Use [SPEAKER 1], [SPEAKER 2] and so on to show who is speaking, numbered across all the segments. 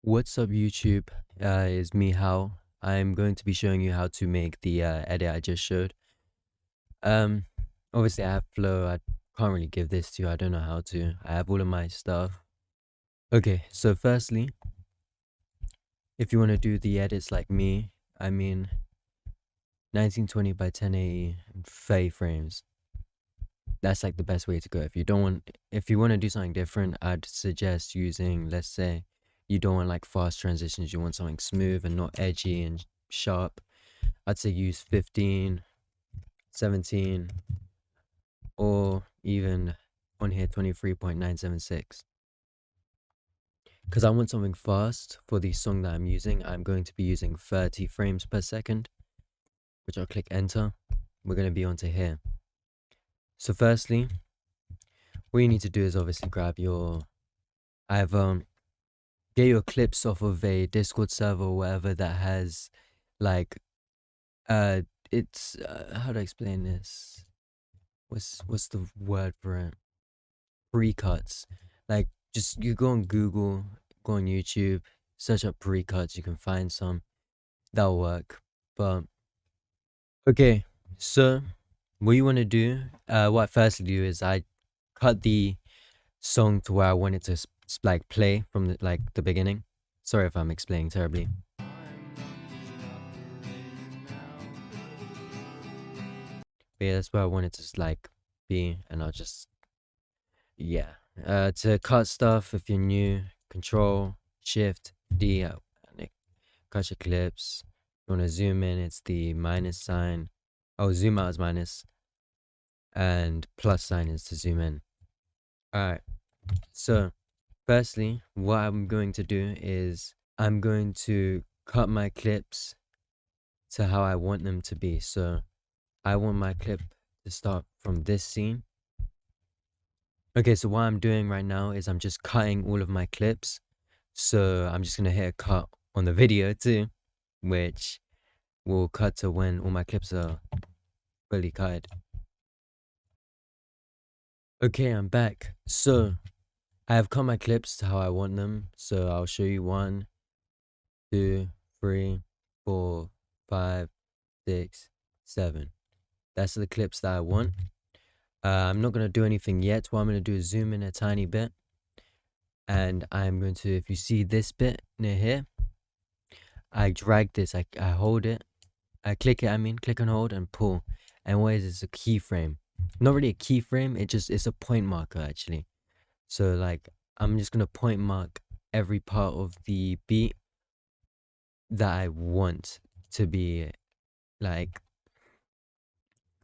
[SPEAKER 1] What's up YouTube? Is me Howl. I'm going to be showing you how to make the edit I just showed. Um, Obviously I have flow. I can't really give this to you. I don't know how to. I have all of my stuff. Okay, so firstly, if you want to do the edits like me, I mean 1920 by 1080 and 30 frames. That's like the best way to go. If you want to do something different, I'd suggest using, let's say, you don't want like fast transitions, you want something smooth and not edgy and sharp. I'd say use 15, 17, or even on here 23.976. Because I want something fast for the song that I'm using, I'm going to be using 30 frames per second, which I'll click enter. We're going to be onto here. So firstly, what you need to do is obviously grab your, get your clips off of a Discord server or whatever that has like, it's, how do I explain this? What's the word for it? Pre-cuts. Like, just you go on Google, go on YouTube, search up pre-cuts, you can find some. That'll work. But okay, so what you want to do, what I firstly do is I cut the song to where I want it to like play from the beginning. Sorry if I'm explaining terribly. But yeah, that's where I want it to like be, and I'll just, yeah. To cut stuff, if you're new, Control Shift D, and it cuts your clips. You want to zoom in, it's the minus sign. Oh, zoom out is minus, and plus sign is to zoom in. Alright, so firstly, what I'm going to do is I'm going to cut my clips to how I want them to be. So I want my clip to start from this scene. Okay, so what I'm doing right now is I'm just cutting all of my clips. So I'm just gonna hit a cut on the video too, which will cut to when all my clips are fully cut. Okay, I'm back. So I have cut my clips to how I want them. So I'll show you 1, 2, 3, 4, 5, 6, 7. That's the clips that I want. I'm not going to do anything yet. What I'm going to do is zoom in a tiny bit. And I'm going to, if you see this bit near here, I drag this, I hold it. I click it, click and hold and pull. And what is this? A keyframe. Not really a keyframe, it's a point marker actually. So like, I'm just going to point mark every part of the beat that I want to be like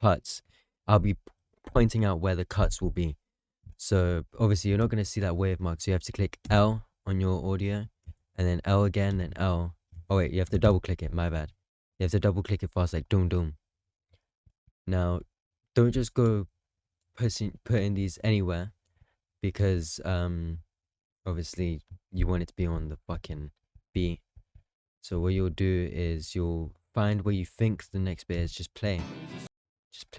[SPEAKER 1] cuts. I'll be pointing out where the cuts will be. So obviously you're not going to see that wave mark, so you have to click L on your audio and then L again, then L. Oh wait, you have to double click it, my bad. You have to double click it fast, like doom doom. Now don't just go putting these anywhere, because obviously you want it to be on the fucking beat. So what you'll do is you'll find where you think the next bit is, just play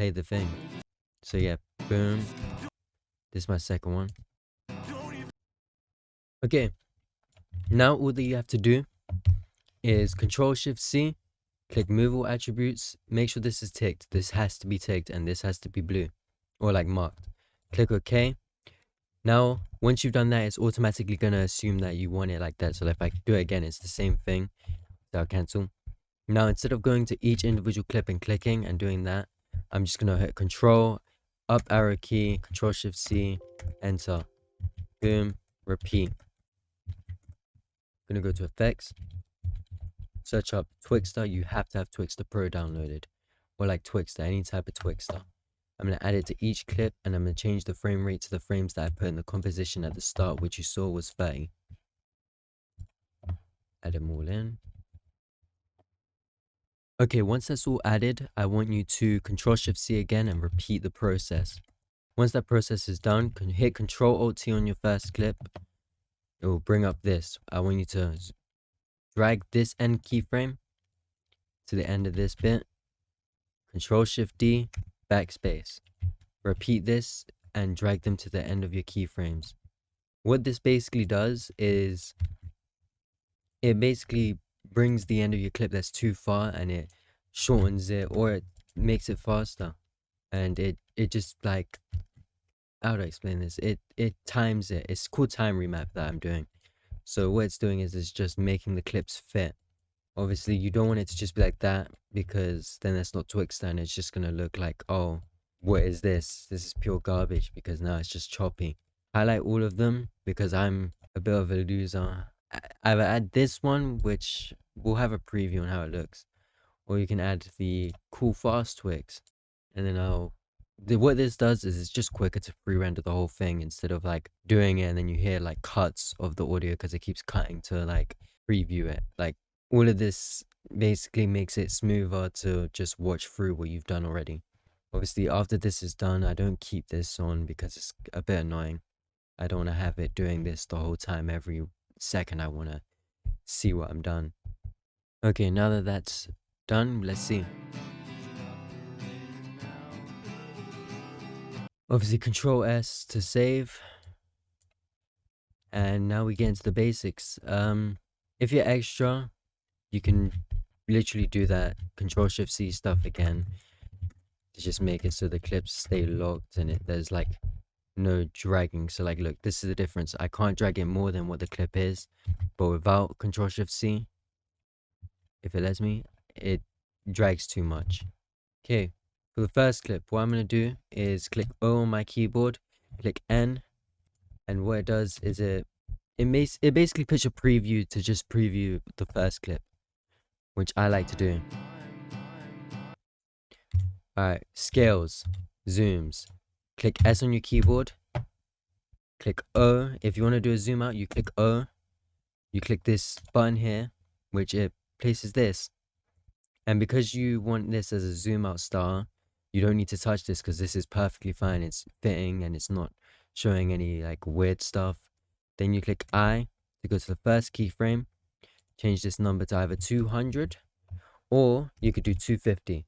[SPEAKER 1] the thing. So yeah, boom. This is my second one. Okay, now all that you have to do is Control Shift C, click Move All Attributes, make sure this is ticked. This has to be ticked and this has to be blue or like marked. Click OK. Now once you've done that, it's automatically gonna assume that you want it like that. So if I do it again, it's the same thing. So I'll cancel. Now instead of going to each individual clip and clicking and doing that, I'm just gonna hit Control up arrow key, Control Shift C, enter, boom, repeat. Gonna go to effects, search up Twixtor. You have to have Twixtor Pro downloaded, or like Twixtor, any type of Twixtor. I'm gonna add it to each clip, and I'm gonna change the frame rate to the frames that I put in the composition at the start, which you saw was 30. Add them all in. Okay, once that's all added, I want you to Control Shift C again and repeat the process. Once that process is done, hit Control Alt T on your first clip. It will bring up this. I want you to drag this end keyframe to the end of this bit. Control Shift D, backspace. Repeat this and drag them to the end of your keyframes. What this basically does is it basically brings the end of your clip that's too far and it shortens it, or it makes it faster. And it just like, how do I explain this? It times it. It's called time remap that I'm doing. So what it's doing is it's just making the clips fit. Obviously, you don't want it to just be like that, because then that's not Twixtor and it's just gonna look like, oh, what is this? This is pure garbage, because now it's just choppy. Highlight all of them because I'm a bit of a loser. Either add this one, which we'll have a preview on how it looks, or you can add the cool fast Twix, and then what this does is it's just quicker to pre-render the whole thing instead of like doing it and then you hear like cuts of the audio because it keeps cutting to like preview it. Like all of this basically makes it smoother to just watch through what you've done already. Obviously, after this is done, I don't keep this on because it's a bit annoying. I don't want to have it doing this the whole time. Every second I want to see what I'm done. Okay, now that that's done, let's see. Obviously, Control S to save. And now we get into the basics. If you're extra, you can literally do that Control Shift C stuff again to just make it so the clips stay locked and there's like no dragging. So like, look, this is the difference. I can't drag it more than what the clip is, but without Control Shift C, if it lets me, it drags too much. Okay, for the first clip, what I'm going to do is click O on my keyboard, click N, and what it does is it basically puts a preview to just preview the first clip, which I like to do. Alright, scales, zooms. Click S on your keyboard, click O. If you want to do a zoom out, you click O. You click this button here, which it places this. And because you want this as a zoom out star, you don't need to touch this because this is perfectly fine. It's fitting and it's not showing any like weird stuff. Then you click I to go to the first keyframe. Change this number to either 200 or you could do 250.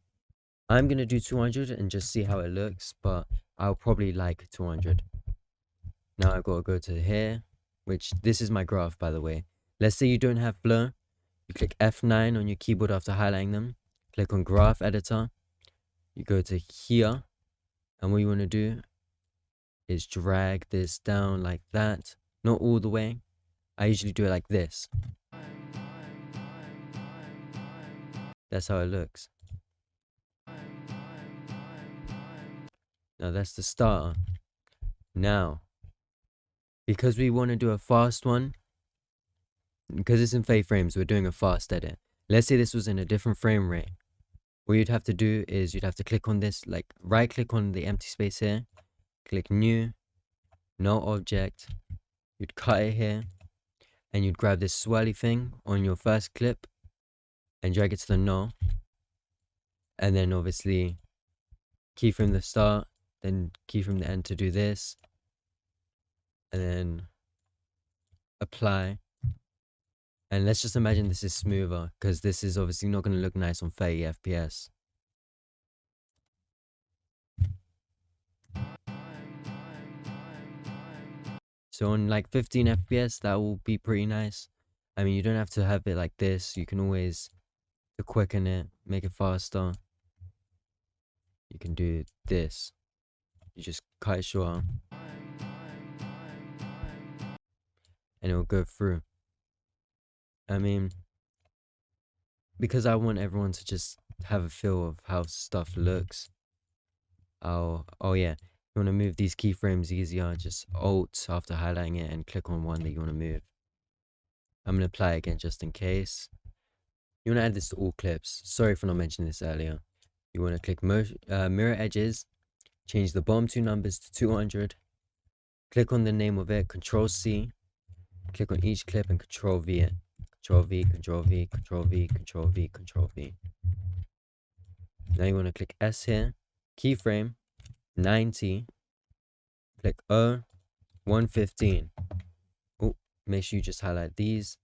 [SPEAKER 1] I'm going to do 200 and just see how it looks, but I'll probably like 200. Now I've got to go to here, which this is my graph, by the way. Let's say you don't have blur. You click F9 on your keyboard after highlighting them. Click on graph editor. You go to here. And what you want to do is drag this down like that. Not all the way. I usually do it like this. That's how it looks. Now that's the starter. Now, because we want to do a fast one, because it's in 5 frames, we're doing a fast edit. Let's say this was in a different frame rate. What you'd have to do is you'd have to click on this, like right click on the empty space here, click new, no object, you'd cut it here, and you'd grab this swirly thing on your first clip and drag it to the no, and then obviously keyframe the start, then keyframe the end to do this, and then apply. And let's just imagine this is smoother, because this is obviously not going to look nice on 30 FPS. So on like 15 FPS, that will be pretty nice. I mean, you don't have to have it like this. You can always to quicken it, make it faster. You can do this. You just cut it short, and it will go through. I mean, because I want everyone to just have a feel of how stuff looks. Oh yeah. You want to move these keyframes easier, just Alt after highlighting it and click on one that you want to move. I'm going to apply again just in case. You want to add this to all clips. Sorry for not mentioning this earlier. You want to click mirror edges, change the bottom 2 numbers to 200, click on the name of it, Control C, click on each clip and Control V it. Control V, Control V, Control V, Control V, Control V. Now you want to click S here, keyframe, 90, click O, 115. Oh, make sure you just highlight these.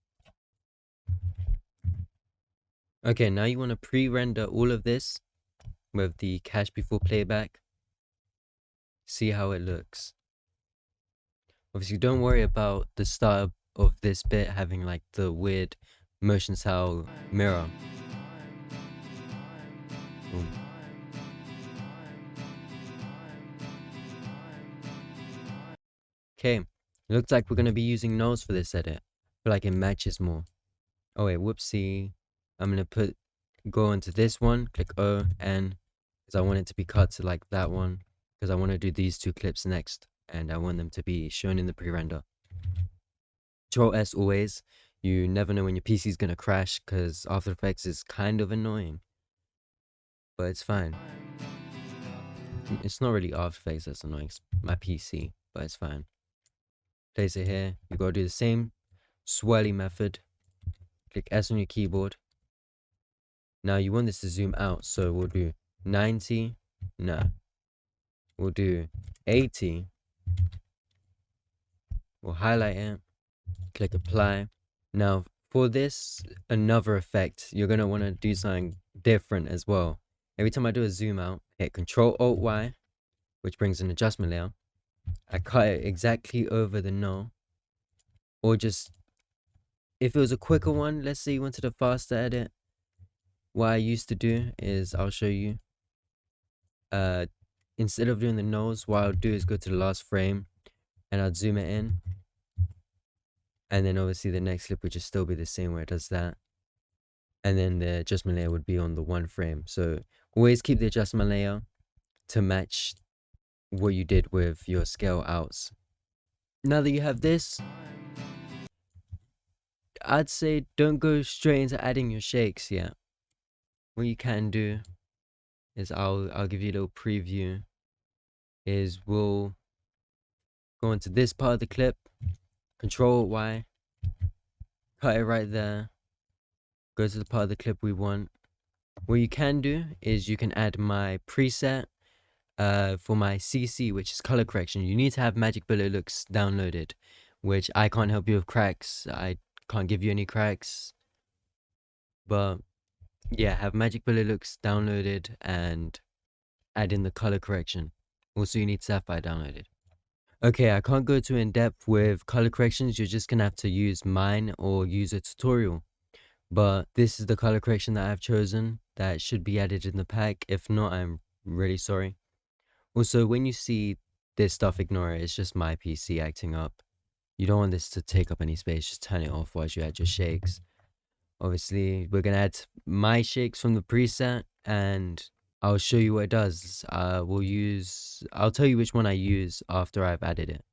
[SPEAKER 1] Okay, now you want to pre-render all of this with the cache before playback. See how it looks. Obviously, don't worry about the start of this bit having like the weird motion cell mirror. Boom. Okay, looks like we're gonna be using nose for this edit. I feel like it matches more. Oh wait, whoopsie. I'm gonna go into this one, click O, N, because I want it to be cut to like that one, because I want to do these two clips next, and I want them to be shown in the pre-render. Control S always. You never know when your PC is gonna crash, because After Effects is kind of annoying, but it's fine. It's not really After Effects that's annoying, it's my PC, but it's fine. Place it here. You gotta do the same swirly method. Click S on your keyboard. Now you want this to zoom out, so we'll do 90. No. We'll do 80. We'll highlight it. Click apply. Now for this, another effect, you're gonna want to do something different as well. Every time I do a zoom out, hit Control Alt Y, which brings an adjustment layer. I cut it exactly over the null, or just, if it was a quicker one, let's say you wanted a faster edit, what I used to do is, I'll show you, instead of doing the nose, what I'll do is go to the last frame and I'll zoom it in, and then obviously the next clip would just still be the same where it does that, and then the adjustment layer would be on the one frame. So always keep the adjustment layer to match what you did with your scale outs. Now that you have this, I'd say don't go straight into adding your shakes yet. What you can do is, I'll give you a little preview, is we'll go into this part of the clip, Control Y, cut it right there, go to the part of the clip we want. What you can do is you can add my preset for my CC, which is color correction. You need to have Magic Bullet Looks downloaded, which I can't help you with cracks. I can't give you any cracks, but yeah, have Magic Bullet Looks downloaded and add in the color correction. Also, you need Sapphire downloaded. Okay, I can't go too in depth with color corrections. You're just gonna have to use mine or use a tutorial. But this is the color correction that I've chosen that should be added in the pack. If not, I'm really sorry. Also, when you see this stuff, ignore it. It's just my PC acting up. You don't want this to take up any space. Just turn it off while you add your shakes. Obviously, we're gonna add my shakes from the preset, and I'll show you what it does. I'll tell you which one I use after I've added it.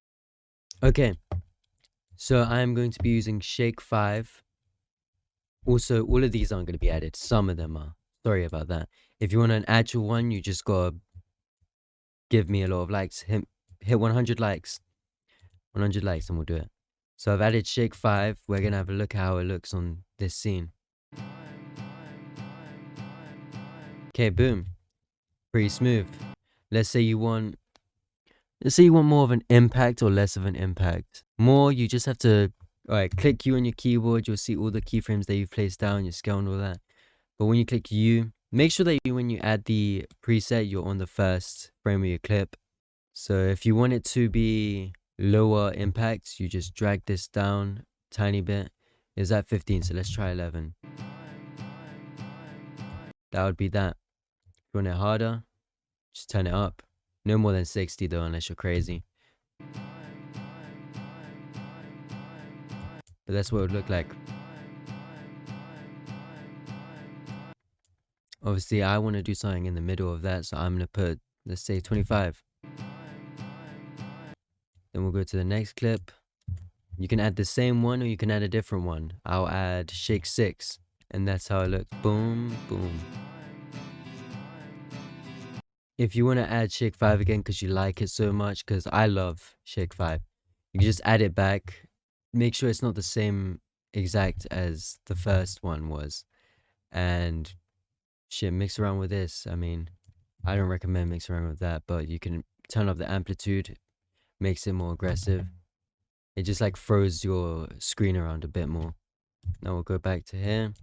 [SPEAKER 1] Okay, so I'm going to be using Shake 5. Also, all of these aren't going to be added. Some of them are. Sorry about that. If you want an actual one, you just gotta give me a lot of likes. Hit 100 likes. 100 likes and we'll do it. So I've added Shake 5. We're gonna have a look at how it looks on this scene. Okay, boom. Pretty smooth. Let's say you want more of an impact or less of an impact. More, you just have to, alright, click U on your keyboard. You'll see all the keyframes that you've placed down, your scale and all that. But when you click U, make sure that when you add the preset, you're on the first frame of your clip. So if you want it to be lower impact, you just drag this down a tiny bit. It's at 15, so let's try 11. That would be that. If you want it harder, just turn it up. No more than 60 though, unless you're crazy. But that's what it would look like. Obviously, I want to do something in the middle of that, so I'm going to put, let's say, 25. Then we'll go to the next clip. You can add the same one or you can add a different one. I'll add Shake 6. And that's how it looks. Boom, boom. If you want to add Shake 5 again because you like it so much, because I love Shake 5, you can just add it back. Make sure it's not the same exact as the first one was. And shit, mix around with this. I mean, I don't recommend mixing around with that, but you can turn up the amplitude, makes it more aggressive. It just like throws your screen around a bit more. Now we'll go back to here.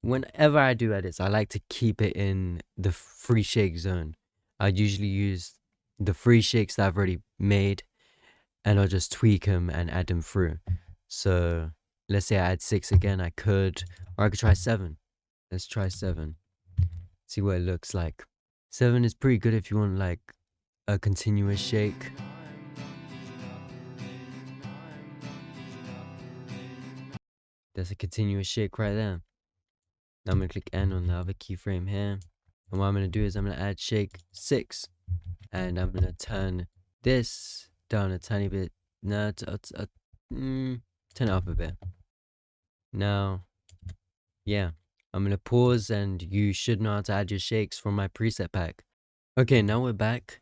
[SPEAKER 1] Whenever I do edits, I like to keep it in the free shake zone. I usually use the free shakes that I've already made, and I'll just tweak them and add them through. So let's say I add 6 again, I could, or I could try 7. Let's try 7. See what it looks like. 7 is pretty good if you want like a continuous shake. That's a continuous shake right there. Now I'm gonna click N on the other keyframe here. And what I'm gonna do is I'm gonna add shake 6. And I'm gonna turn this down a tiny bit. No, turn it up a bit. Now, yeah, I'm gonna pause and you should know how to add your shakes from my preset pack. Okay, now we're back.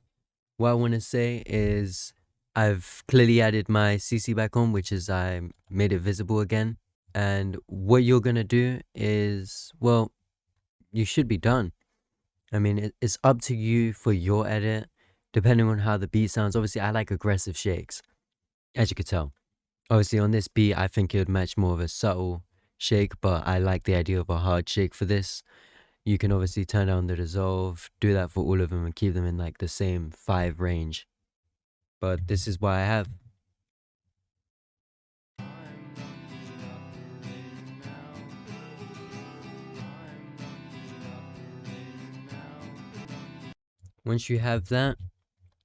[SPEAKER 1] What I wanna say is I've clearly added my CC back on, which is I made it visible again. And what you're gonna do is, well, you should be done. I mean, it's up to you for your edit, depending on how the beat sounds. Obviously, I like aggressive shakes, as you could tell. Obviously, on this beat, I think it would match more of a subtle shake, but I like the idea of a hard shake for this. You can obviously turn down the dissolve, do that for all of them, and keep them in like the same 5 range. But this is what I have. Once you have that,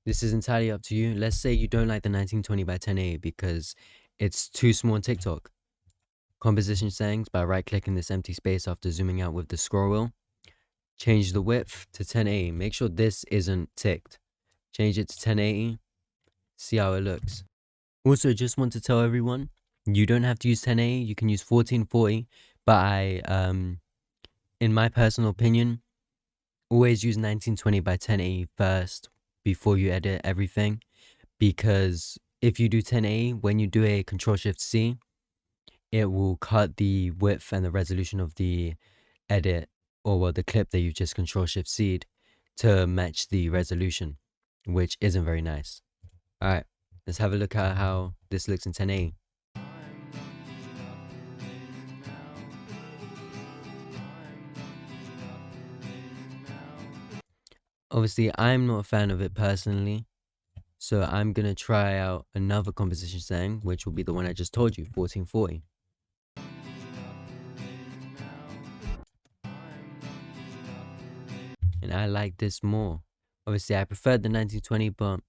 [SPEAKER 1] this is entirely up to you. Let's say you don't like the 1920 by 1080 because it's too small on TikTok. Composition settings by right-clicking this empty space after zooming out with the scroll wheel. Change the width to 1080. Make sure this isn't ticked. Change it to 1080. See how it looks. Also, just want to tell everyone, you don't have to use 1080. You can use 1440. But in my personal opinion, always use 1920 by 1080 first before you edit everything. Because if you do 1080, when you do a Control-Shift-C, it will cut the width and the resolution of the edit, or well, the clip that you just Control-Shift-C'd to match the resolution, which isn't very nice. Alright, let's have a look at how this looks in 1080. Obviously, I'm not a fan of it personally, so I'm gonna try out another composition setting, which will be the one I just told you, 1440. And I like this more. Obviously, I preferred the 1920, but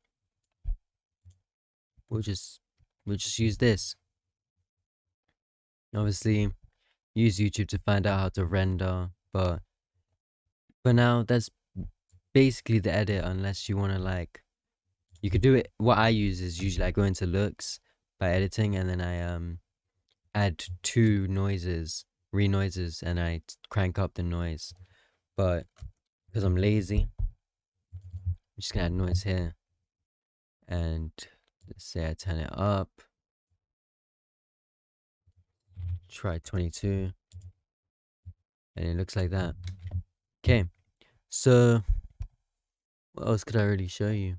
[SPEAKER 1] we'll just use this. Obviously, use YouTube to find out how to render, but for now, that's basically the edit, unless you want to like, you could do it. What I use is usually I go into looks by editing, and then I add 2 noises, re-noises, and I crank up the noise. But because I'm lazy, I'm just gonna add noise here, and let's say I turn it up, try 22, and it looks like that. Okay, so what else could I really show you?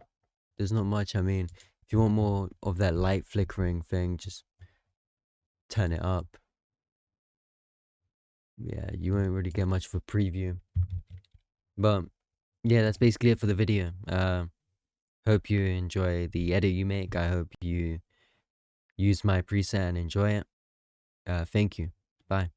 [SPEAKER 1] There's not much. I mean, if you want more of that light flickering thing, just turn it up. Yeah, you won't really get much of a preview. But yeah, that's basically it for the video. Hope you enjoy the edit you make. I hope you use my preset and enjoy it. Thank you. Bye.